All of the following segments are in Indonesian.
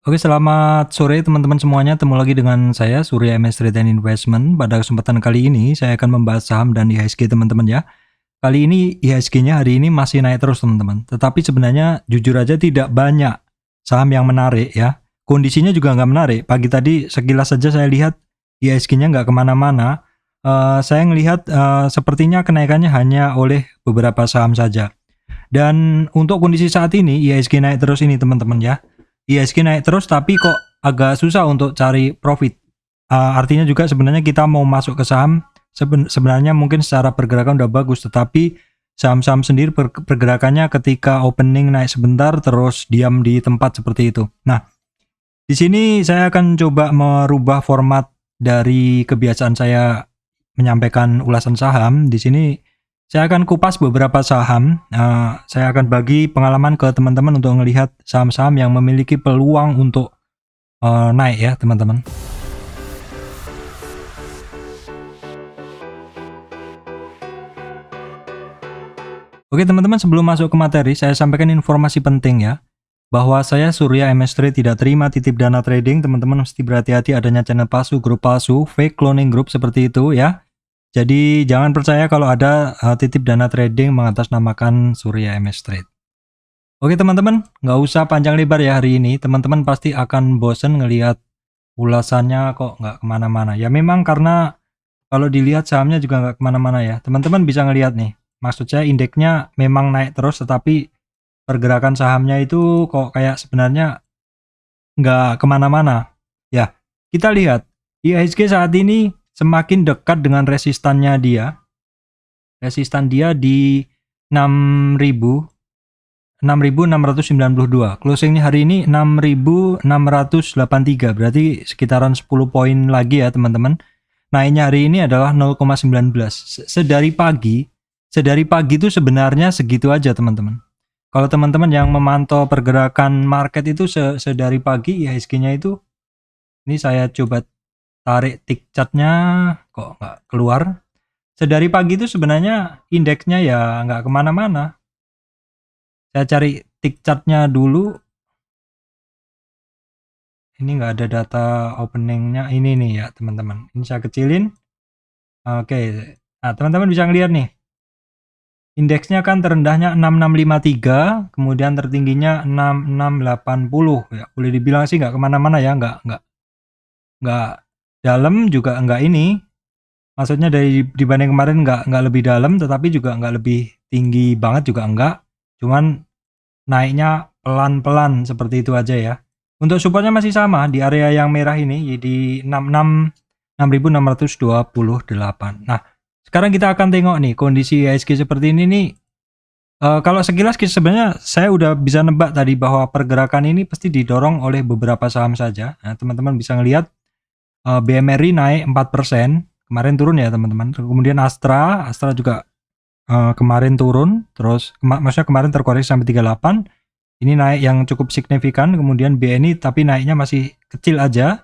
Oke, selamat sore teman-teman semuanya. Ketemu lagi dengan saya Surya MS Trade and Investment. Pada kesempatan kali ini saya akan membahas saham dan IHSG teman-teman ya. Kali ini IHSG-nya hari ini masih naik terus teman-teman. Tetapi sebenarnya jujur aja tidak banyak saham yang menarik ya. Kondisinya juga nggak menarik. Pagi tadi sekilas saja saya lihat IHSG-nya nggak kemana-mana. Saya melihat sepertinya kenaikannya hanya oleh beberapa saham saja. Dan untuk kondisi saat ini IHSG naik terus ini teman-teman ya. IHSG naik terus tapi kok agak susah untuk cari profit. Artinya juga sebenarnya kita mau masuk ke saham sebenarnya mungkin secara pergerakan udah bagus, tetapi saham-saham sendiri pergerakannya ketika opening naik sebentar terus diam di tempat seperti itu. Nah, di sini saya akan coba merubah format dari kebiasaan saya menyampaikan ulasan saham. Di sini saya akan kupas beberapa saham. Saya akan bagi pengalaman ke teman-teman untuk melihat saham-saham yang memiliki peluang untuk naik ya teman-teman. Oke teman-teman, sebelum masuk ke materi, saya sampaikan informasi penting ya. Bahwa saya Surya MS Trade tidak terima titip dana trading. Teman-teman mesti berhati-hati adanya channel palsu, grup palsu, fake cloning group seperti itu ya. Jadi jangan percaya kalau ada titip dana trading mengatasnamakan Surya MS Trade. Oke teman-teman, nggak usah panjang lebar ya hari ini. Teman-teman pasti akan bosen ngelihat ulasannya kok nggak kemana-mana. Ya memang karena kalau dilihat sahamnya juga nggak kemana-mana ya. Teman-teman bisa ngelihat nih. Maksud saya indeksnya memang naik terus, tetapi pergerakan sahamnya itu kok kayak sebenarnya nggak kemana-mana. Ya, kita lihat IHSG saat ini semakin dekat dengan resistannya dia. Resistan dia di 6.692. Closingnya hari ini 6.683. Berarti sekitaran 10 poin lagi ya teman-teman. Naiknya hari ini adalah 0,19. Sedari pagi itu sebenarnya segitu aja teman-teman. Kalau teman-teman yang memantau pergerakan market itu sedari pagi IHSG-nya itu, ini saya coba tarik tick chartnya kok nggak keluar. Sedari pagi itu sebenarnya indeksnya ya nggak kemana-mana. Saya cari tick chartnya dulu. Ini nggak ada data openingnya. Ini nih ya teman-teman. Ini saya kecilin. Oke. Nah teman-teman bisa ngeliat nih. Indeksnya kan terendahnya 6653, kemudian tertingginya 6680. Ya, boleh dibilang sih nggak kemana-mana ya, nggak dalam juga nggak ini. Maksudnya dibanding kemarin nggak lebih dalam, tetapi juga nggak lebih tinggi banget juga nggak. Cuman naiknya pelan-pelan seperti itu aja ya. Untuk supportnya masih sama di area yang merah ini, di 6628. Nah, sekarang kita akan tengok nih kondisi IHSG seperti ini nih. Kalau sekilas sebenarnya saya udah bisa nebak tadi bahwa pergerakan ini pasti didorong oleh beberapa saham saja. Nah, teman-teman bisa ngelihat BMRI naik 4%, kemarin turun ya teman-teman. Kemudian Astra juga kemarin turun, terus maksudnya kemarin terkoreksi sampai 38. Ini naik yang cukup signifikan. Kemudian BNI tapi naiknya masih kecil aja.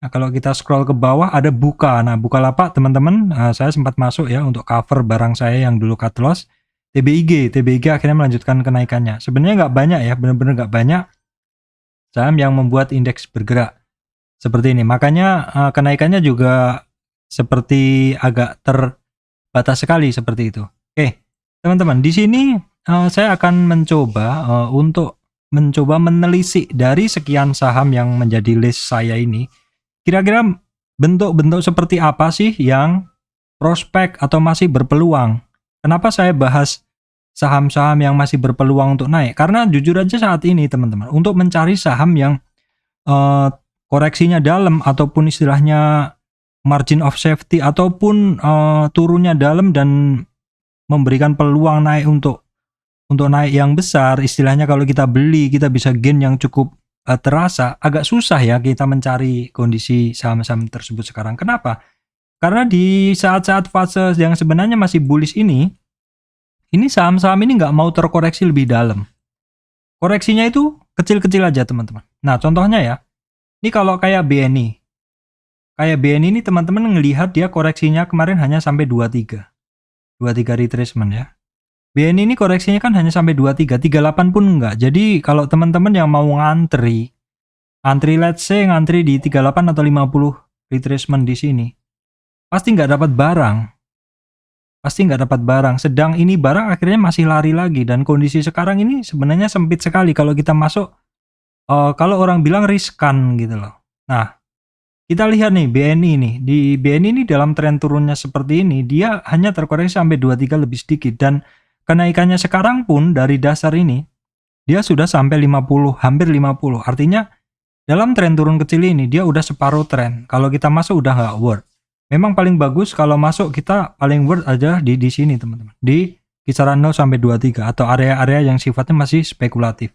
Nah, kalau kita scroll ke bawah ada Buka. Nah, Bukalapak teman-teman, saya sempat masuk ya untuk cover barang saya yang dulu cut loss. TBIG akhirnya melanjutkan kenaikannya. Sebenarnya nggak banyak ya, benar-benar nggak banyak saham yang membuat indeks bergerak seperti ini. Makanya kenaikannya juga seperti agak terbatas sekali seperti itu. Oke, teman-teman, di sini saya akan mencoba untuk menelisik dari sekian saham yang menjadi list saya ini. Kira-kira bentuk-bentuk seperti apa sih yang prospek atau masih berpeluang? Kenapa saya bahas saham-saham yang masih berpeluang untuk naik? Karena jujur aja saat ini teman-teman, untuk mencari saham yang koreksinya dalam ataupun istilahnya margin of safety ataupun turunnya dalam dan memberikan peluang naik untuk naik yang besar, istilahnya kalau kita beli kita bisa gain yang cukup terasa, agak susah ya kita mencari kondisi saham-saham tersebut sekarang. Kenapa? Karena di saat-saat fase yang sebenarnya masih bullish ini saham-saham ini nggak mau terkoreksi lebih dalam. Koreksinya itu kecil-kecil aja teman-teman. Nah contohnya ya, ini kalau kayak BNI. Kayak BNI ini teman-teman ngelihat dia koreksinya kemarin hanya sampai 23 retracement ya. BNI ini koreksinya kan hanya sampai 23, 38 pun enggak. Jadi kalau teman-teman yang mau ngantri Ngantri, let's say ngantri di 38 atau 50 retracement di sini. Pasti nggak dapat barang. Sedang ini barang akhirnya masih lari lagi, dan kondisi sekarang ini sebenarnya sempit sekali kalau kita masuk. Kalau orang bilang riskan gitu loh. Nah, kita lihat nih BNI nih. Di BNI ini dalam tren turunnya seperti ini, dia hanya terkoreksi sampai 23 lebih sedikit, dan kenaikannya sekarang pun dari dasar ini dia sudah sampai 50, hampir 50. Artinya dalam tren turun kecil ini dia udah separuh tren. Kalau kita masuk udah nggak worth. Memang paling bagus kalau masuk kita paling worth aja di sini teman-teman. Di kisaran 0 sampai 23 atau area-area yang sifatnya masih spekulatif.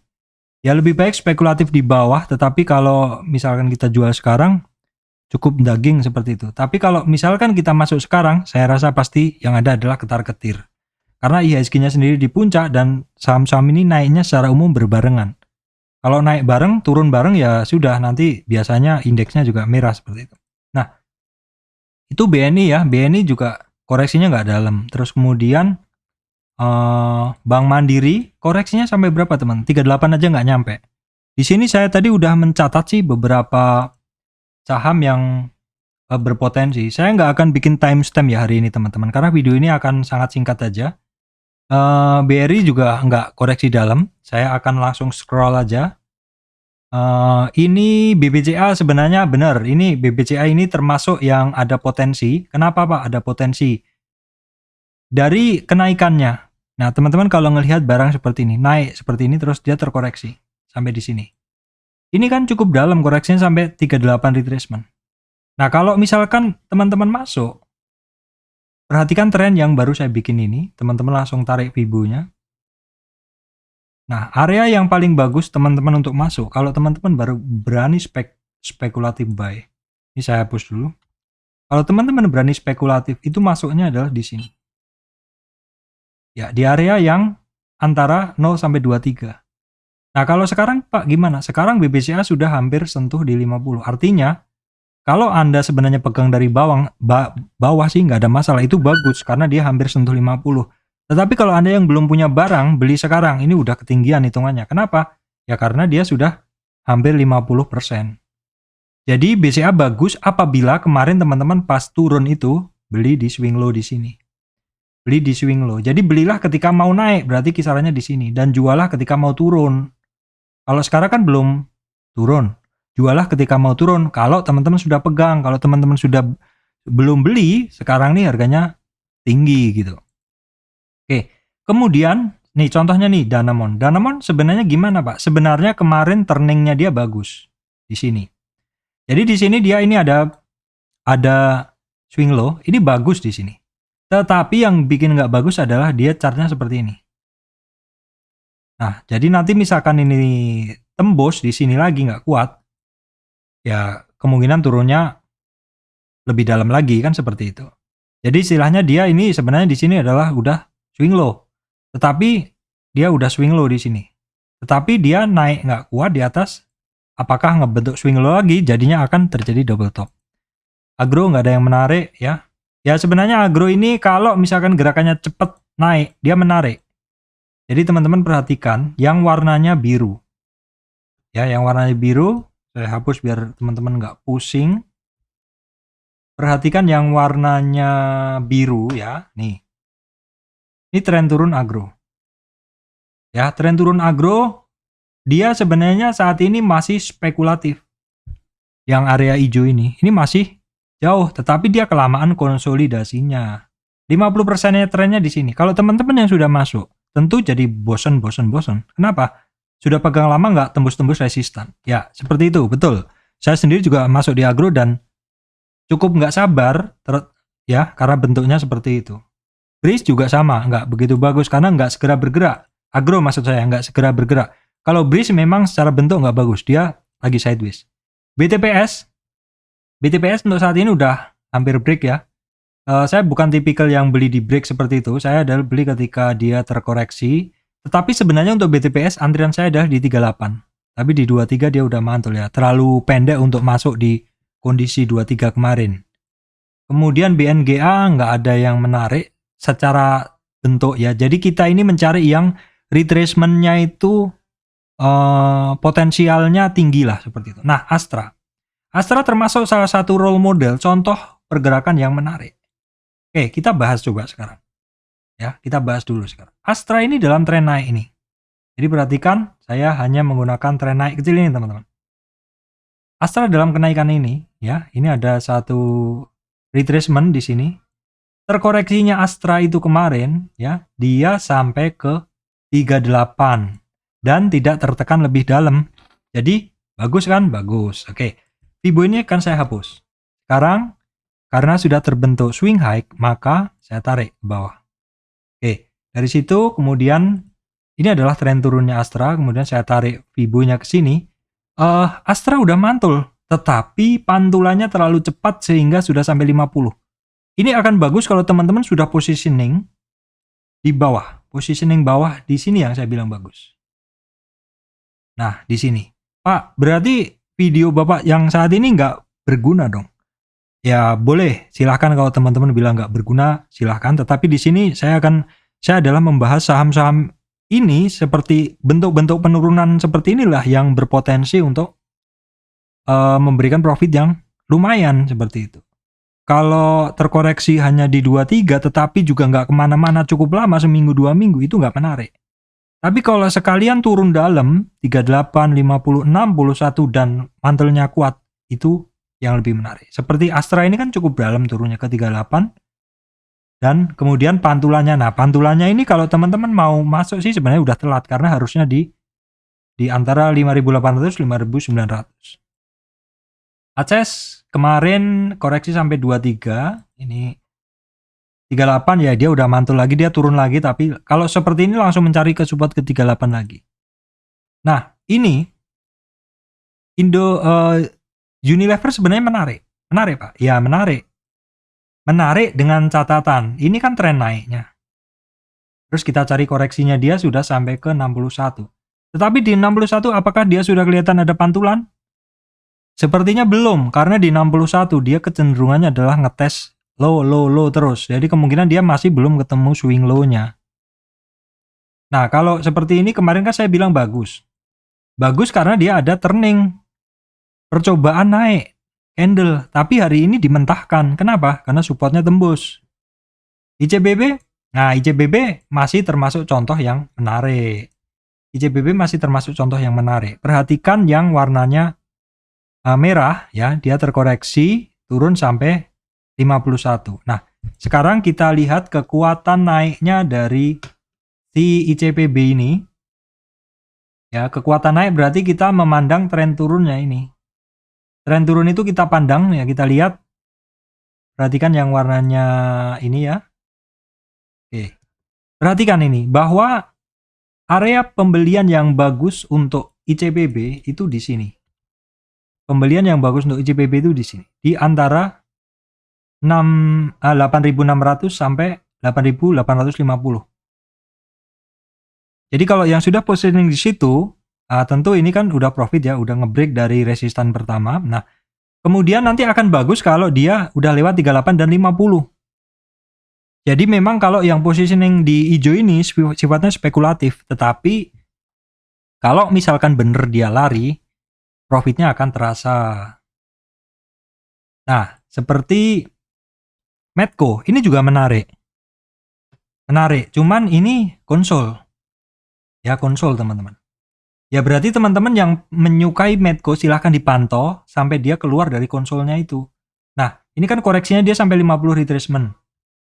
Ya lebih baik spekulatif di bawah, tetapi kalau misalkan kita jual sekarang cukup daging seperti itu. Tapi kalau misalkan kita masuk sekarang, saya rasa pasti yang ada adalah ketar-ketir. Karena IHSG-nya sendiri di puncak dan saham-saham ini naiknya secara umum berbarengan. Kalau naik bareng, turun bareng ya sudah, nanti biasanya indeksnya juga merah seperti itu. Nah, itu BNI ya, BNI juga koreksinya nggak dalam. Terus kemudian Bank Mandiri koreksinya sampai berapa teman? 38 aja nggak nyampe. Di sini saya tadi udah mencatat sih beberapa saham yang berpotensi. Saya nggak akan bikin timestamp ya hari ini teman-teman, karena video ini akan sangat singkat aja. BRI juga nggak koreksi dalam. Saya akan langsung scroll aja. Ini BBCA sebenarnya benar. Ini BBCA ini termasuk yang ada potensi. Kenapa Pak ada potensi? Dari kenaikannya. Nah, teman-teman kalau ngelihat barang seperti ini, naik seperti ini terus dia terkoreksi sampai di sini. Ini kan cukup dalam, koreksinya sampai 38 retracement. Nah, kalau misalkan teman-teman masuk, perhatikan tren yang baru saya bikin ini, teman-teman langsung tarik Fibo-nya. Nah, area yang paling bagus teman-teman untuk masuk, kalau teman-teman baru berani spekulatif buy. Ini saya hapus dulu. Kalau teman-teman berani spekulatif, itu masuknya adalah di sini. Ya, di area yang antara 0 sampai 23. Nah, kalau sekarang Pak gimana? Sekarang BBCA sudah hampir sentuh di 50. Artinya, kalau Anda sebenarnya pegang dari bawah sih nggak ada masalah. Itu bagus karena dia hampir sentuh 50. Tetapi kalau Anda yang belum punya barang, beli sekarang. Ini udah ketinggian hitungannya. Kenapa? Ya karena dia sudah hampir 50%. Jadi BCA bagus apabila kemarin teman-teman pas turun itu beli di swing low di sini. Beli di swing low. Jadi belilah ketika mau naik, berarti kisarannya di sini, dan jualah ketika mau turun. Kalau sekarang kan belum turun. Jualah ketika mau turun. Kalau teman-teman sudah pegang, kalau teman-teman sudah belum beli, sekarang nih harganya tinggi gitu. Oke. Kemudian nih contohnya nih Danamon. Danamon sebenarnya gimana, Pak? Sebenarnya kemarin turningnya dia bagus di sini. Jadi di sini dia ini ada swing low, ini bagus di sini. Tetapi yang bikin nggak bagus adalah dia chartnya seperti ini. Nah, jadi nanti misalkan ini tembus di sini lagi nggak kuat, ya kemungkinan turunnya lebih dalam lagi kan seperti itu. Jadi istilahnya dia ini sebenarnya di sini adalah udah swing low, tetapi dia udah swing low di sini. Tetapi dia naik nggak kuat di atas, apakah ngebentuk swing low lagi? Jadinya akan terjadi double top. Agro nggak ada yang menarik ya. Ya sebenarnya agro ini kalau misalkan gerakannya cepat naik, dia menarik. Jadi teman-teman perhatikan yang warnanya biru. Ya, yang warnanya biru, saya hapus biar teman-teman nggak pusing. Perhatikan yang warnanya biru ya, nih. Ini tren turun agro. Ya, tren turun agro, dia sebenarnya saat ini masih spekulatif. Yang area hijau ini masih jauh, tetapi dia kelamaan konsolidasinya. 50%-nya trennya di sini. Kalau teman-teman yang sudah masuk, tentu jadi bosen. Kenapa? Sudah pegang lama nggak tembus-tembus resistan. Ya, seperti itu, betul. Saya sendiri juga masuk di agro dan cukup nggak sabar, ya, karena bentuknya seperti itu. Breeze juga sama, nggak begitu bagus karena nggak segera bergerak. Agro maksud saya, nggak segera bergerak. Kalau Breeze memang secara bentuk nggak bagus, dia lagi sideways. BTPS untuk saat ini udah hampir break ya. Saya bukan tipikal yang beli di break seperti itu. Saya adalah beli ketika dia terkoreksi. Tetapi sebenarnya untuk BTPS antrian saya adalah di 38. Tapi di 23 dia udah mantul ya. Terlalu pendek untuk masuk di kondisi 23 kemarin. Kemudian BNGA nggak ada yang menarik secara bentuk ya. Jadi kita ini mencari yang retracement-nya itu potensialnya tinggi lah seperti itu. Nah, Astra termasuk salah satu role model contoh pergerakan yang menarik. Oke, kita bahas coba sekarang. Ya, kita bahas dulu sekarang. Astra ini dalam tren naik ini. Jadi perhatikan, saya hanya menggunakan tren naik kecil ini, teman-teman. Astra dalam kenaikan ini, ya, ini ada satu retracement di sini. Terkoreksinya Astra itu kemarin, ya, dia sampai ke 38 dan tidak tertekan lebih dalam. Jadi bagus kan? Bagus. Oke. Fibo ini akan saya hapus. Sekarang karena sudah terbentuk swing high, maka saya tarik ke bawah. Oke, dari situ kemudian ini adalah tren turunnya Astra, kemudian saya tarik Fibo-nya ke sini. Astra udah mantul, tetapi pantulannya terlalu cepat sehingga sudah sampai 50. Ini akan bagus kalau teman-teman sudah positioning di bawah. Positioning bawah di sini yang saya bilang bagus. Nah, di sini. Pak, berarti video Bapak yang saat ini nggak berguna dong? Ya, boleh. Silahkan kalau teman-teman bilang nggak berguna, silahkan. Tetapi di sini saya adalah membahas saham-saham ini seperti bentuk-bentuk penurunan seperti inilah yang berpotensi untuk memberikan profit yang lumayan seperti itu. Kalau terkoreksi hanya di 23 tetapi juga nggak kemana-mana cukup lama, seminggu 2 minggu, itu nggak menarik. Tapi kalau sekalian turun dalam 38, 50, 61 dan mantelnya kuat, itu yang lebih menarik. Seperti Astra ini kan cukup dalam turunnya ke 38 dan kemudian pantulannya. Nah, pantulannya ini kalau teman-teman mau masuk sih sebenarnya udah telat karena harusnya di antara 5.800 5.900. Aces kemarin koreksi sampai 23, ini 38 ya, dia udah mantul lagi, dia turun lagi, tapi kalau seperti ini langsung mencari ke support ke 38 lagi. Nah, ini Unilever sebenarnya menarik. Menarik, Pak. Ya, menarik. Menarik dengan catatan, ini kan tren naiknya. Terus kita cari koreksinya, dia sudah sampai ke 61. Tetapi di 61 apakah dia sudah kelihatan ada pantulan? Sepertinya belum, karena di 61 dia kecenderungannya adalah ngetes low terus. Jadi kemungkinan dia masih belum ketemu swing low-nya. Nah, kalau seperti ini kemarin kan saya bilang bagus. Bagus karena dia ada turning. Percobaan naik candle, tapi hari ini dimentahkan. Kenapa? Karena supportnya tembus. ICBB? Nah, ICBB masih termasuk contoh yang menarik. ICBB masih termasuk contoh yang menarik. Perhatikan yang warnanya merah ya, dia terkoreksi turun sampai 51. Nah, sekarang kita lihat kekuatan naiknya dari si ICPB ini. Ya, kekuatan naik berarti kita memandang tren turunnya ini. Tren turun itu kita pandang ya, kita lihat. Perhatikan yang warnanya ini ya. Oke. Perhatikan ini bahwa area pembelian yang bagus untuk ICBB itu di sini. Pembelian yang bagus untuk ICBB itu di sini. Di antara 8.600 sampai 8.850. Jadi kalau yang sudah positioning di situ, tentu ini kan udah profit ya, udah ngebreak dari resistan pertama. Nah, kemudian nanti akan bagus kalau dia udah lewat 38 dan 50. Jadi memang kalau yang positioning di hijau ini sifatnya spekulatif, tetapi kalau misalkan bener dia lari, profitnya akan terasa. Nah, seperti Medco, ini juga menarik. Menarik, cuman ini konsol. Ya, konsol teman-teman. Ya berarti teman-teman yang menyukai Medco silahkan dipantau sampai dia keluar dari konsolnya itu. Nah, ini kan koreksinya dia sampai 50 retracement.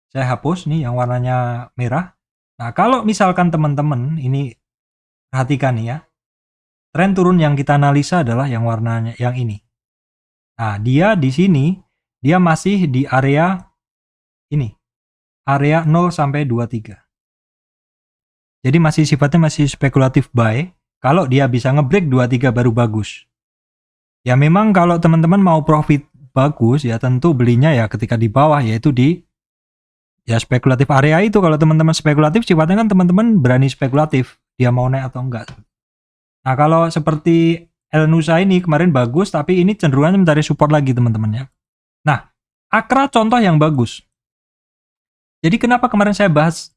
Saya hapus nih yang warnanya merah. Nah, kalau misalkan teman-teman ini perhatikan nih ya. Tren turun yang kita analisa adalah yang warnanya yang ini. Nah, dia di sini dia masih di area ini. Area 0 sampai 23. Jadi masih sifatnya masih spekulatif buy. Kalau dia bisa ngebreak 23 baru bagus. Ya memang kalau teman-teman mau profit bagus ya tentu belinya ya ketika di bawah, yaitu di ya spekulatif area itu. Kalau teman-teman spekulatif sifatnya kan teman-teman berani spekulatif dia mau naik atau enggak. Nah, kalau seperti El Nusa ini kemarin bagus, tapi ini cenderungannya mencari support lagi teman-teman ya. Nah, Akra contoh yang bagus. Jadi kenapa kemarin saya bahas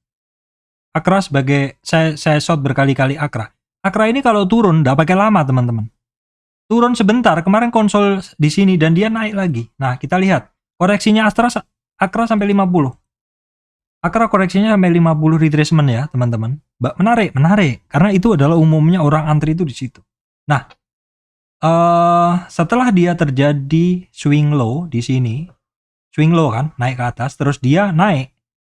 Akra sebagai saya short berkali-kali Akra? Akra ini kalau turun nggak pakai lama teman-teman. Turun sebentar, kemarin konsol di sini dan dia naik lagi. Nah, kita lihat koreksinya Akra sampai 50. Akra koreksinya sampai 50 retracement ya, teman-teman. Menarik. Karena itu adalah umumnya orang antri itu di situ. Nah, setelah dia terjadi swing low di sini, swing low kan, naik ke atas, terus dia naik.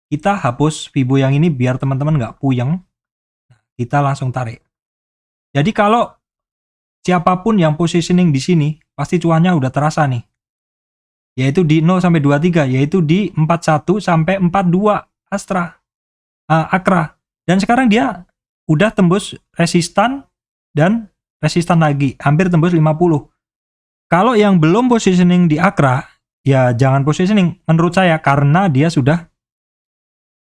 Kita hapus Fibo yang ini biar teman-teman nggak puyeng. Kita langsung tarik. Jadi kalau siapapun yang positioning di sini, pasti cuannya udah terasa nih. Yaitu di 0 sampai 23, yaitu di 41 sampai 42 Akra. Dan sekarang dia udah tembus resistan dan resistan lagi, hampir tembus 50. Kalau yang belum positioning di Akra, ya jangan positioning menurut saya karena dia sudah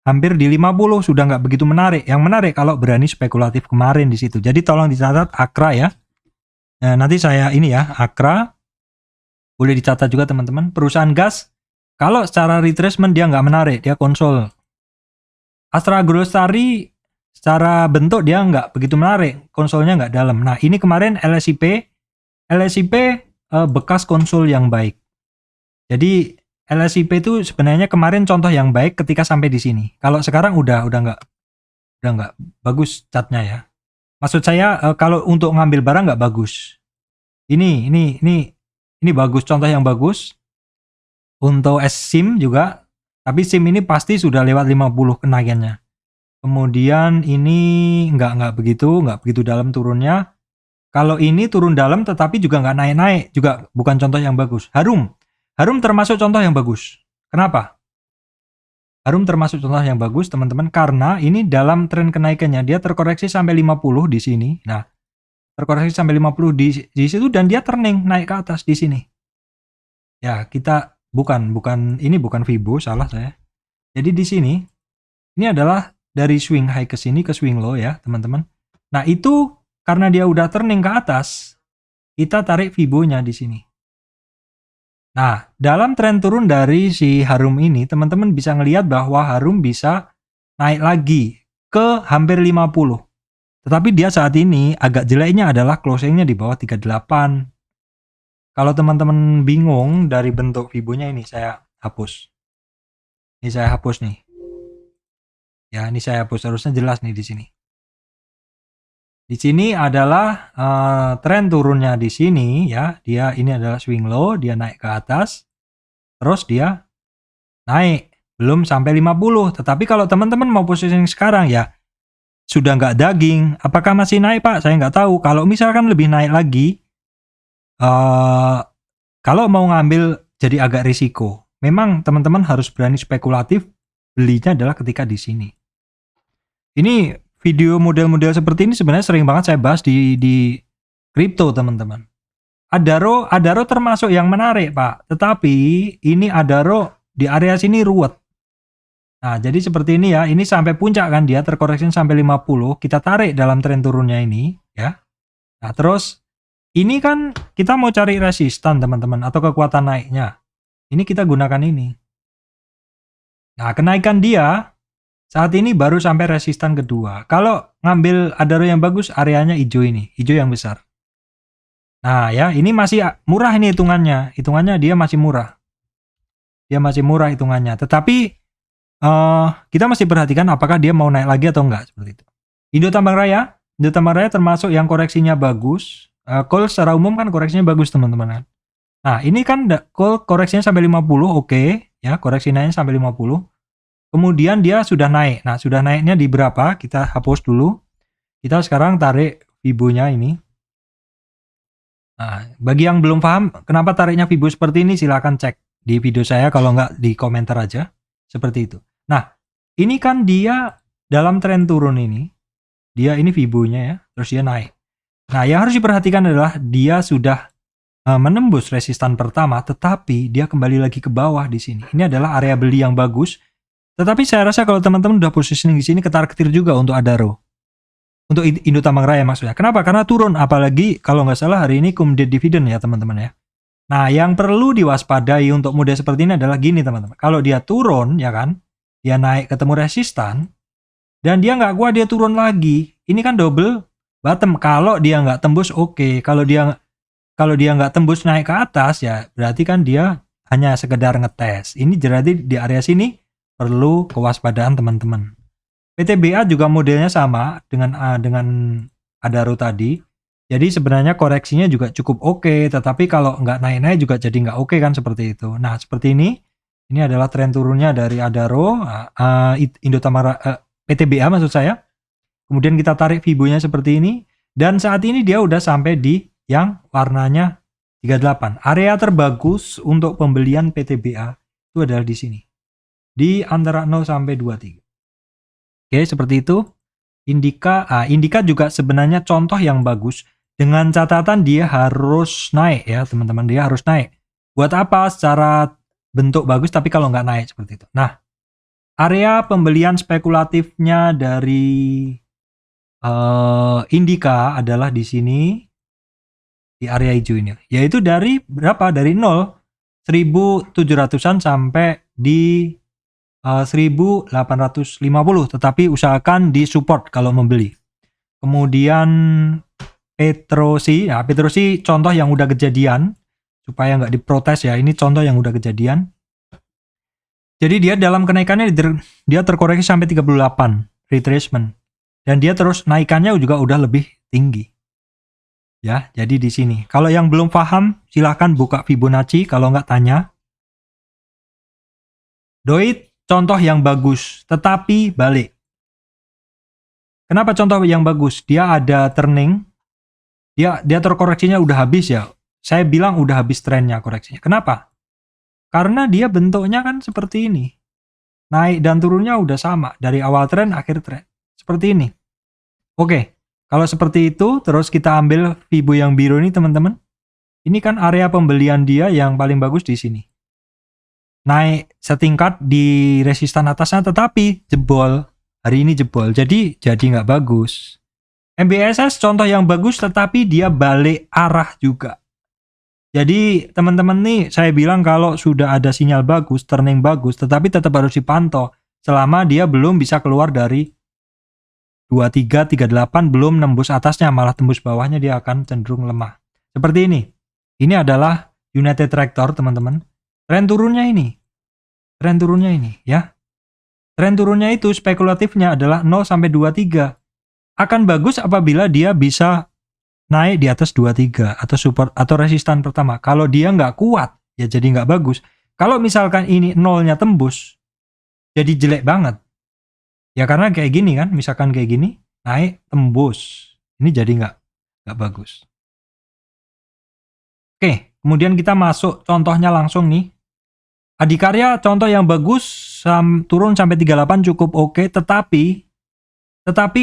hampir di 50, sudah nggak begitu menarik. Yang menarik kalau berani spekulatif kemarin di situ. Jadi tolong dicatat Akra ya. Nah, nanti saya ini ya, Akra boleh dicatat juga teman-teman. Perusahaan gas, kalau secara retracement dia nggak menarik, dia konsol. Astra Agrolestari secara bentuk dia nggak begitu menarik, konsolnya nggak dalam. Nah ini kemarin LSIP bekas konsol yang baik. Jadi LSIP itu sebenarnya kemarin contoh yang baik ketika sampai di sini. Kalau sekarang udah nggak bagus catnya ya. Maksud saya kalau untuk ngambil barang nggak bagus. Ini bagus, contoh yang bagus. Untuk SIM juga, tapi SIM ini pasti sudah lewat 50 kenaikannya. Kemudian ini nggak begitu dalam turunnya. Kalau ini turun dalam tetapi juga nggak naik-naik, juga bukan contoh yang bagus. Harum termasuk contoh yang bagus. Kenapa? Harum termasuk contoh yang bagus teman-teman karena ini dalam tren kenaikannya dia terkoreksi sampai 50 di sini. Nah, terkoreksi sampai 50 di situ dan dia turning naik ke atas di sini. Ya, kita bukan Fibo, salah saya. Jadi di sini ini adalah dari swing high ke sini ke swing low ya, teman-teman. Nah, itu karena dia udah turning ke atas, kita tarik Fibonya di sini. Nah, dalam tren turun dari si Harum ini, teman-teman bisa ngelihat bahwa Harum bisa naik lagi ke hampir 50. Tetapi dia saat ini agak jeleknya adalah closingnya di bawah 38. Kalau teman-teman bingung dari bentuk Fibonya ini, saya hapus. Ini saya hapus nih. Ya, ini saya hapus, harusnya jelas nih di sini. Di sini adalah tren turunnya di sini ya. Dia ini adalah swing low, dia naik ke atas. Terus dia naik, belum sampai 50. Tetapi kalau teman-teman mau positioning sekarang ya sudah nggak daging. Apakah masih naik Pak? Saya nggak tahu. Kalau misalkan lebih naik lagi, kalau mau ngambil jadi agak risiko. Memang teman-teman harus berani spekulatif. Belinya adalah ketika di sini. Ini video model-model seperti ini sebenarnya sering banget saya bahas di kripto teman-teman. Adaro termasuk yang menarik Pak, tetapi ini Adaro di area sini ruwet. Nah jadi seperti ini ya, ini sampai puncak kan dia terkoreksi sampai 50, kita tarik dalam tren turunnya ini ya. Nah terus ini kan kita mau cari resistan teman-teman atau kekuatan naiknya. Ini kita gunakan ini. Nah kenaikan dia saat ini baru sampai resistan kedua. Kalau ngambil Adaro yang bagus, areanya hijau ini. Hijau yang besar. Nah ya, ini masih murah ini hitungannya. Hitungannya dia masih murah. Dia masih murah hitungannya. Tetapi kita masih perhatikan apakah dia mau naik lagi atau enggak. Seperti itu. Indo Tambang Raya termasuk yang koreksinya bagus. Call secara umum kan koreksinya bagus teman-teman. Nah ini kan call koreksinya sampai 50. Oke. Ya, koreksi naiknya sampai 50. Kemudian dia sudah naik. Nah, sudah naiknya di berapa? Kita hapus dulu. Kita sekarang tarik Fibonya ini. Nah, bagi yang belum paham kenapa tariknya Fibo seperti ini, silahkan cek di video saya. Kalau nggak di komentar aja. Seperti itu. Nah, ini kan dia dalam tren turun ini. Dia ini Fibonya ya. Terus dia naik. Nah, yang harus diperhatikan adalah dia sudah menembus resistan pertama. Tetapi dia kembali lagi ke bawah di sini. Ini adalah area beli yang bagus. Tetapi saya rasa kalau teman-teman udah positioning di sini ketar-ketir juga untuk Adaro. Untuk Indo Tambang Raya maksudnya. Kenapa? Karena turun. Apalagi kalau nggak salah hari ini cum dividend ya teman-teman ya. Nah yang perlu diwaspadai untuk model seperti ini adalah gini teman-teman. Kalau dia turun ya kan. Dia naik ketemu resistan. Dan dia nggak kuat dia turun lagi. Ini kan double bottom. Kalau dia nggak tembus, oke. Kalau dia nggak tembus naik ke atas, ya berarti kan dia hanya sekedar ngetes. Ini berarti di area sini perlu kewaspadaan teman-teman. PTBA juga modelnya sama dengan Adaro tadi. Jadi sebenarnya koreksinya juga cukup oke, tetapi kalau nggak naik-naik juga jadi nggak oke kan, seperti itu. Nah, seperti ini. Ini adalah tren turunnya dari Adaro, Indotamara, PTBA maksud saya. Kemudian kita tarik Fibo-nya seperti ini. Dan saat ini dia udah sampai di yang warnanya 38. Area terbagus untuk pembelian PTBA itu adalah di sini. Di antara 0 sampai 23. Oke, seperti itu. Indika juga sebenarnya contoh yang bagus. Dengan catatan dia harus naik ya teman-teman. Dia harus naik. Buat apa? Secara bentuk bagus tapi kalau nggak naik seperti itu. Nah, area pembelian spekulatifnya dari Indika adalah di sini, di area hijau ini, yaitu dari berapa? Dari 0, 1700-an sampai di 1850, tetapi usahakan di support kalau membeli. Kemudian Petrosi, nah Petrosi contoh yang udah kejadian, supaya nggak diprotes ya, ini contoh yang udah kejadian. Jadi dia dalam kenaikannya dia terkoreksi sampai 38 retracement, dan dia terus naikannya juga udah lebih tinggi. Ya, jadi di sini. Kalau yang belum paham, silahkan buka Fibonacci. Kalau nggak tanya. Doit contoh yang bagus, tetapi balik. Kenapa contoh yang bagus? Dia ada turning, dia terkoreksinya udah habis ya. Saya bilang udah habis trennya koreksinya. Kenapa? Karena dia bentuknya kan seperti ini. Naik dan turunnya udah sama. Dari awal tren, akhir tren. Seperti ini. Oke, kalau seperti itu, terus kita ambil Fibo yang biru ini teman-teman. Ini kan area pembelian dia yang paling bagus di sini. Naik setingkat di resistan atasnya, tetapi jebol. Hari ini jebol, jadi nggak bagus. MBSS contoh yang bagus, tetapi dia balik arah juga. Jadi teman-teman nih, saya bilang kalau sudah ada sinyal bagus, turning bagus, tetapi tetap harus dipantau selama dia belum bisa keluar dari 23, 38, belum nembus atasnya, malah tembus bawahnya dia akan cenderung lemah. Seperti ini. Ini adalah United Tractor, teman-teman. Tren turunnya ini. Tren turunnya ini, ya. Tren turunnya itu spekulatifnya adalah 0 sampai 23. Akan bagus apabila dia bisa naik di atas 23 atau support atau resistan pertama. Kalau dia nggak kuat, ya jadi nggak bagus. Kalau misalkan ini nolnya tembus, jadi jelek banget. Ya karena kayak gini kan, misalkan kayak gini, naik tembus. Ini jadi nggak bagus. Oke, kemudian kita masuk contohnya langsung nih. Adikarya contoh yang bagus, turun sampai 38 cukup oke, tetapi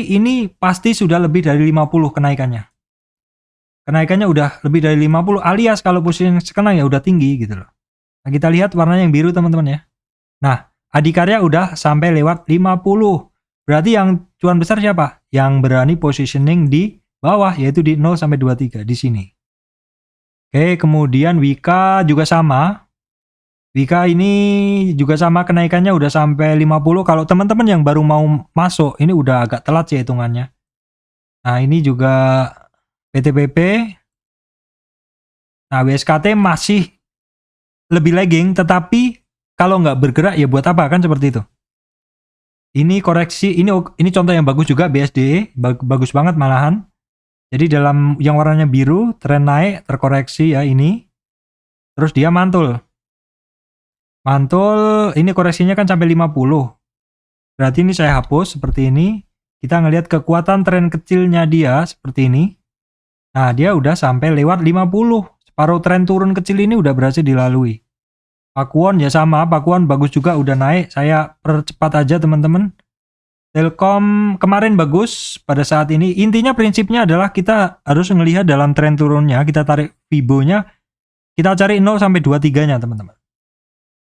ini pasti sudah lebih dari 50 kenaikannya. Kenaikannya udah lebih dari 50 alias kalau posisi sekarang ya udah tinggi gitu loh. Nah, kita lihat warnanya yang biru teman-teman ya. Nah, Adikarya udah sampai lewat 50. Berarti yang cuan besar siapa? Yang berani positioning di bawah, yaitu di 0 sampai 23 di sini. Oke, kemudian Wika juga sama. Wika ini juga sama, kenaikannya udah sampai 50. Kalau teman-teman yang baru mau masuk, ini udah agak telat sih hitungannya. Nah, ini juga PTPP. Nah, WSKT masih lebih lagging, tetapi kalau nggak bergerak ya buat apa kan, seperti itu. Ini koreksi, ini contoh yang bagus juga, BSD, bagus banget malahan. Jadi dalam yang warnanya biru, tren naik, terkoreksi ya ini. Terus dia mantul. Mantul, ini koreksinya kan sampai 50. Berarti ini saya hapus seperti ini. Kita ngelihat kekuatan tren kecilnya dia seperti ini. Nah, dia udah sampai lewat 50. Separuh tren turun kecil ini udah berhasil dilalui. Pakuwon ya sama, Pakuwon bagus juga udah naik. Saya percepat aja teman-teman. Telkom kemarin bagus pada saat ini. Intinya prinsipnya adalah kita harus melihat dalam tren turunnya, kita tarik Fibo-nya, kita cari 0 sampai 23-nya teman-teman.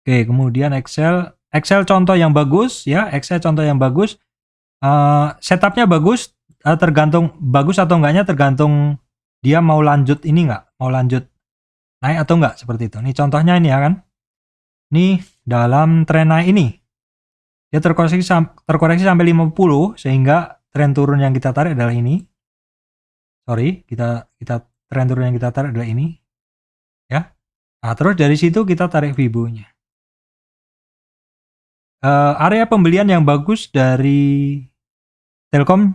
Oke, kemudian Excel contoh yang bagus ya, Excel contoh yang bagus. Setupnya bagus, tergantung bagus atau enggaknya tergantung dia mau lanjut ini enggak, mau lanjut naik atau enggak, seperti itu. Ini contohnya ini ya kan. Ini dalam tren naik ini dia terkoreksi sampai 50, sehingga tren turun yang kita tarik adalah ini. sorry, kita tren turun yang kita tarik adalah ini, ya. Nah, terus dari situ kita tarik Fibo-nya. Area pembelian yang bagus dari Telkom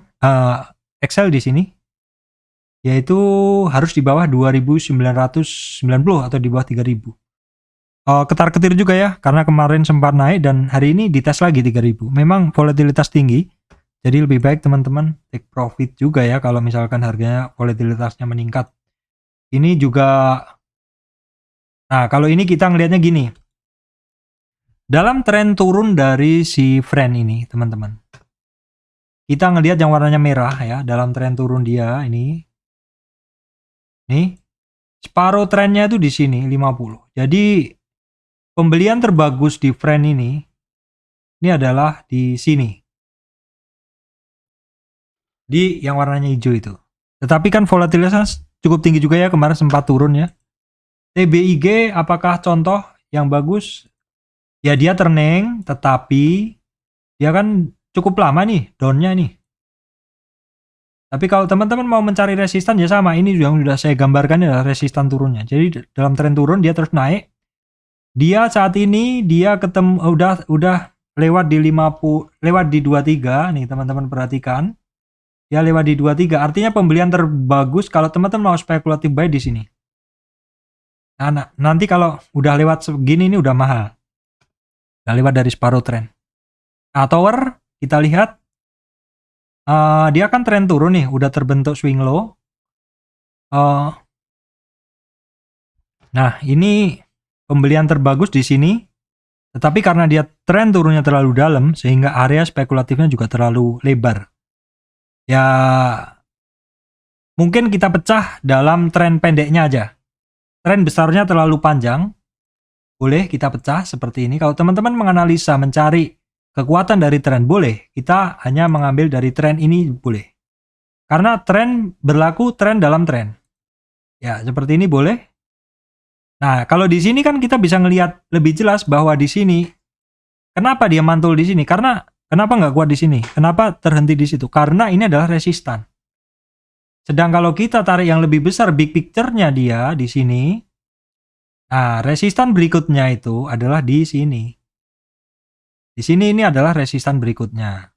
Excel di sini, yaitu harus di bawah 2.990 atau di bawah 3.000. Ketar-ketir juga ya, karena kemarin sempat naik dan hari ini dites lagi 3.000. Memang volatilitas tinggi, jadi lebih baik teman-teman take profit juga ya kalau misalkan harganya volatilitasnya meningkat. Ini juga, nah kalau ini kita ngelihatnya gini, dalam tren turun dari si friend ini teman-teman, kita ngelihat yang warnanya merah ya, dalam tren turun dia ini, nih separuh trennya itu di sini 50. Jadi pembelian terbagus di friend ini adalah di sini, di yang warnanya hijau itu. Tetapi kan volatilitasnya cukup tinggi juga ya, kemarin sempat turun ya. TBIG apakah contoh yang bagus? Ya dia turning, tetapi dia kan cukup lama nih downnya nih. Tapi kalau teman-teman mau mencari resistan ya sama, ini yang sudah saya gambarkan adalah resistan turunnya. Jadi dalam tren turun dia terus naik. Dia saat ini dia ketemu udah lewat di 50, lewat di 23 nih teman-teman perhatikan. Ya lewat di 23, artinya pembelian terbagus kalau teman-teman mau spekulatif buy di sini. Nah, nanti kalau udah lewat segini ini udah mahal. Udah lewat dari separuh tren. Nah, tower kita lihat dia kan tren turun nih, udah terbentuk swing low. Nah, ini pembelian terbagus di sini. Tetapi karena dia tren turunnya terlalu dalam, sehingga area spekulatifnya juga terlalu lebar. Ya, mungkin kita pecah dalam tren pendeknya aja. Tren besarnya terlalu panjang, boleh kita pecah seperti ini. Kalau teman-teman menganalisa, mencari kekuatan dari tren, boleh. Kita hanya mengambil dari tren ini, boleh. Karena tren berlaku tren dalam tren. Ya, seperti ini boleh. Nah, kalau di sini kan kita bisa ngelihat lebih jelas bahwa di sini, kenapa dia mantul di sini? Karena kenapa nggak kuat di sini? Kenapa terhenti di situ? Karena ini adalah resistan. Sedang kalau kita tarik yang lebih besar, big picture-nya dia di sini, nah resistan berikutnya itu adalah di sini. Di sini ini adalah resistan berikutnya.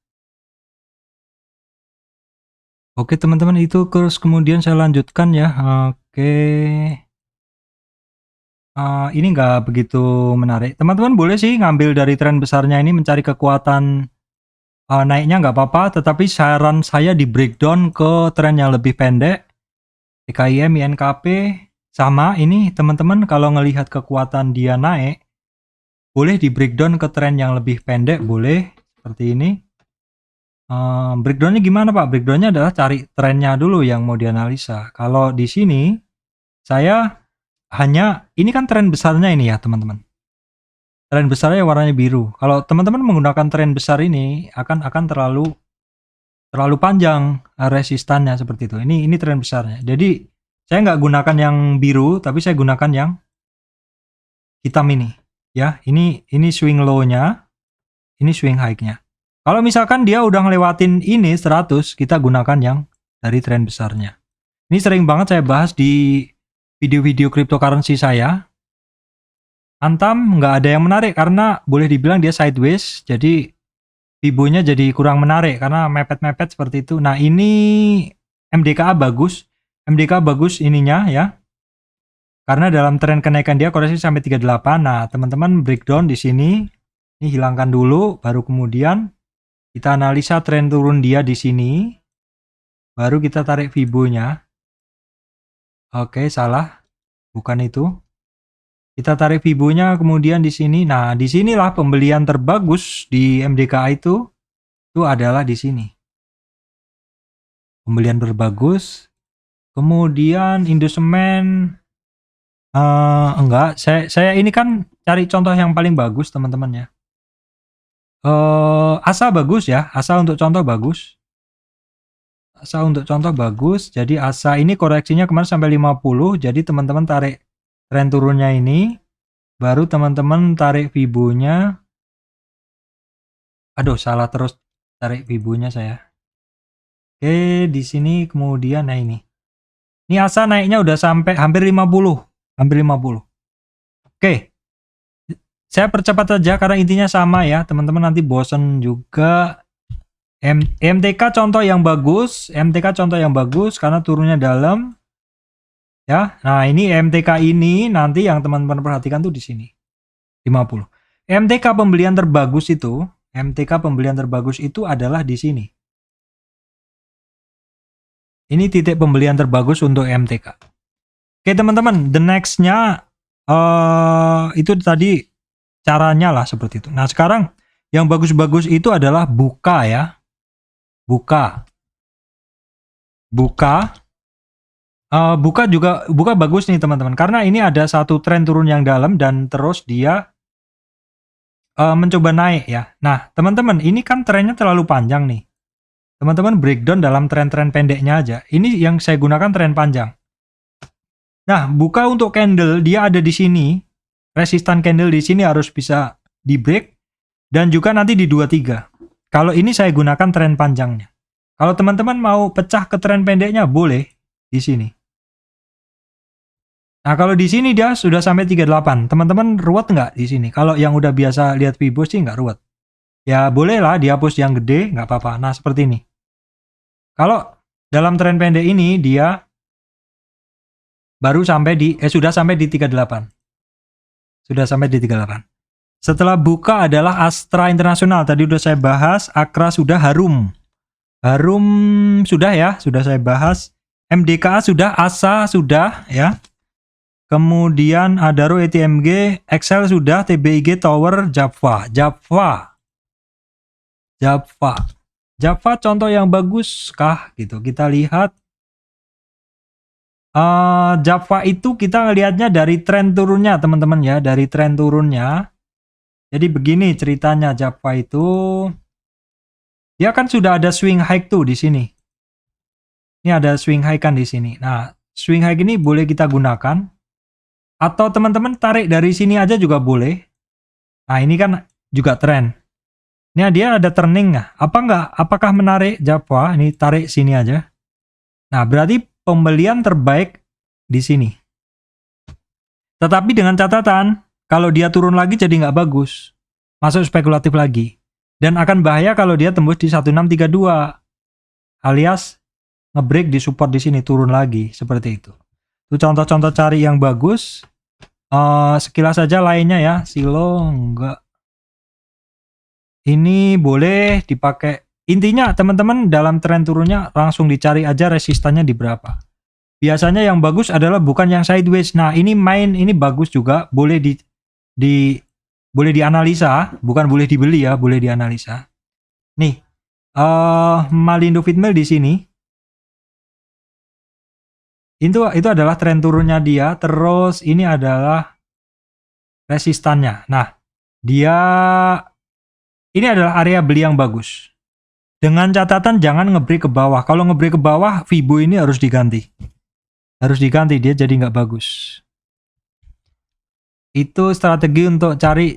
Oke teman-teman, itu terus kemudian saya lanjutkan ya. Oke. Ini nggak begitu menarik. Teman-teman boleh sih ngambil dari tren besarnya ini, mencari kekuatan naiknya nggak apa-apa, tetapi saran saya di breakdown ke tren yang lebih pendek. TKIM, INKP, sama ini teman-teman kalau ngelihat kekuatan dia naik, boleh di breakdown ke tren yang lebih pendek, boleh seperti ini. Breakdownnya gimana Pak? Breakdownnya adalah cari trennya dulu yang mau dianalisa. Kalau di sini saya hanya, ini kan tren besarnya ini ya teman-teman. Tren besarnya warnanya biru. Kalau teman-teman menggunakan tren besar ini akan terlalu panjang resistannya seperti itu. Ini tren besarnya. Jadi saya nggak gunakan yang biru, tapi saya gunakan yang hitam ini. Ya, ini swing low-nya, ini swing high-nya. Kalau misalkan dia udah ngelewatin ini 100, kita gunakan yang dari tren besarnya. Ini sering banget saya bahas di video-video cryptocurrency saya. Antam nggak ada yang menarik karena boleh dibilang dia sideways, jadi Fibo-nya jadi kurang menarik karena mepet-mepet seperti itu. Nah ini MDKA bagus, MDKA bagus ininya ya, karena dalam tren kenaikan dia koreksi sampai 38. Nah teman-teman breakdown di sini, ini hilangkan dulu, baru kemudian kita analisa tren turun dia di sini, baru kita tarik Fibo-nya. Oke, salah, bukan itu. Kita tarik Fibo-nya kemudian di sini. Nah, di sinilah pembelian terbagus di MDKA itu adalah di sini. Pembelian terbagus. Kemudian Indosemen enggak, saya ini kan cari contoh yang paling bagus, teman-teman ya. ASA bagus ya, ASA untuk contoh bagus. ASA untuk contoh bagus. Jadi ASA ini koreksinya kemarin sampai 50, jadi teman-teman tarik tren turunnya ini, baru teman-teman tarik Fibo-nya. Aduh, salah terus tarik Fibo-nya saya. Oke, di sini kemudian nah ini. Ini ASA naiknya udah sampai hampir 50. Hampir 50. Oke. Saya percepat saja karena intinya sama ya. Teman-teman nanti bosen juga. MTK contoh yang bagus. MTK contoh yang bagus karena turunnya dalam. Ya. Nah, ini MTK ini nanti yang teman-teman perhatikan tuh di sini. 50. MTK pembelian terbagus itu, adalah di sini. Ini titik pembelian terbagus untuk MTK. Oke teman-teman, the next-nya itu tadi caranya lah seperti itu. Nah sekarang yang bagus-bagus itu adalah buka ya. Buka bagus nih teman-teman. Karena ini ada satu tren turun yang dalam dan terus dia mencoba naik ya. Nah teman-teman ini kan trennya terlalu panjang nih. Teman-teman breakdown dalam tren-tren pendeknya aja. Ini yang saya gunakan tren panjang. Nah, buka untuk candle dia ada di sini. Resistan candle di sini harus bisa di break dan juga nanti di 23. Kalau ini saya gunakan tren panjangnya. Kalau teman-teman mau pecah ke tren pendeknya boleh di sini. Nah, kalau di sini dia sudah sampai 38. Teman-teman ruwet nggak di sini? Kalau yang udah biasa lihat Fibo sih nggak ruwet. Ya bolehlah dihapus yang gede, nggak apa-apa. Nah, seperti ini. Kalau dalam tren pendek ini dia baru sampai di sudah sampai di 38. Sudah sampai di 38. Setelah buka adalah Astra Internasional. Tadi udah saya bahas, Akra sudah, Harum. Harum sudah ya, sudah saya bahas. MDKA sudah, ASA sudah ya. Kemudian Adaro, ETMG, Excel sudah, TBIG, Tower, Java contoh yang bagus kah gitu. Kita lihat Java itu kita ngelihatnya dari tren turunnya teman-teman ya, dari tren turunnya. Jadi begini ceritanya Java itu, dia kan sudah ada swing high tuh di sini. Ini ada swing high kan di sini. Nah, swing high ini boleh kita gunakan, atau teman-teman tarik dari sini aja juga boleh. Nah, ini kan juga tren. Ini dia ada turning nggak? Apakah menarik Java? Ini tarik sini aja. Nah, berarti pembelian terbaik di sini. Tetapi dengan catatan, kalau dia turun lagi jadi nggak bagus. Masuk spekulatif lagi. Dan akan bahaya kalau dia tembus di 1632. Alias ngebreak di support di sini, turun lagi. Seperti itu. Itu contoh-contoh cari yang bagus. Sekilas saja lainnya ya. Silo enggak. Ini boleh dipakai. Intinya teman-teman dalam tren turunnya langsung dicari aja resistannya di berapa. Biasanya yang bagus adalah bukan yang sideways. Nah, ini ini bagus juga, boleh boleh dianalisa, bukan boleh dibeli ya, boleh dianalisa. Nih, Malindo Fitmel di sini. Itu adalah tren turunnya dia, terus ini adalah resistannya. Nah, ini adalah area beli yang bagus. Dengan catatan jangan ngebreak ke bawah. Kalau ngebreak ke bawah, Fibo ini harus diganti. Harus diganti, dia jadi nggak bagus. Itu strategi untuk cari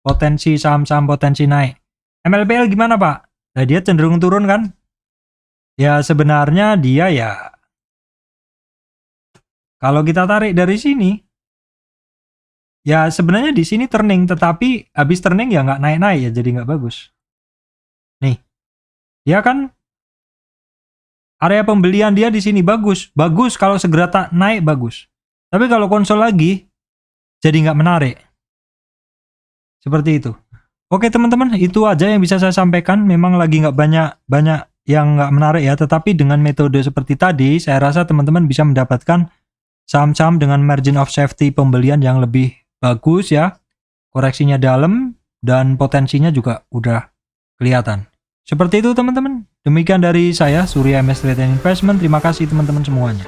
potensi saham-saham potensi naik. MLPL gimana Pak? Nah, dia cenderung turun kan? Ya sebenarnya dia ya, kalau kita tarik dari sini, ya sebenarnya di sini turning, tetapi habis turning ya nggak naik-naik ya, jadi nggak bagus. Nih. Ya kan, area pembelian dia di sini bagus kalau segera tak naik bagus. Tapi kalau konsol lagi, jadi nggak menarik. Seperti itu. Oke teman-teman, itu aja yang bisa saya sampaikan. Memang lagi nggak banyak yang nggak menarik ya. Tetapi dengan metode seperti tadi, saya rasa teman-teman bisa mendapatkan saham-saham dengan margin of safety pembelian yang lebih bagus ya. Koreksinya dalam dan potensinya juga udah kelihatan. Seperti itu teman-teman. Demikian dari saya, Surya MS Trade and Investment. Terima kasih teman-teman semuanya.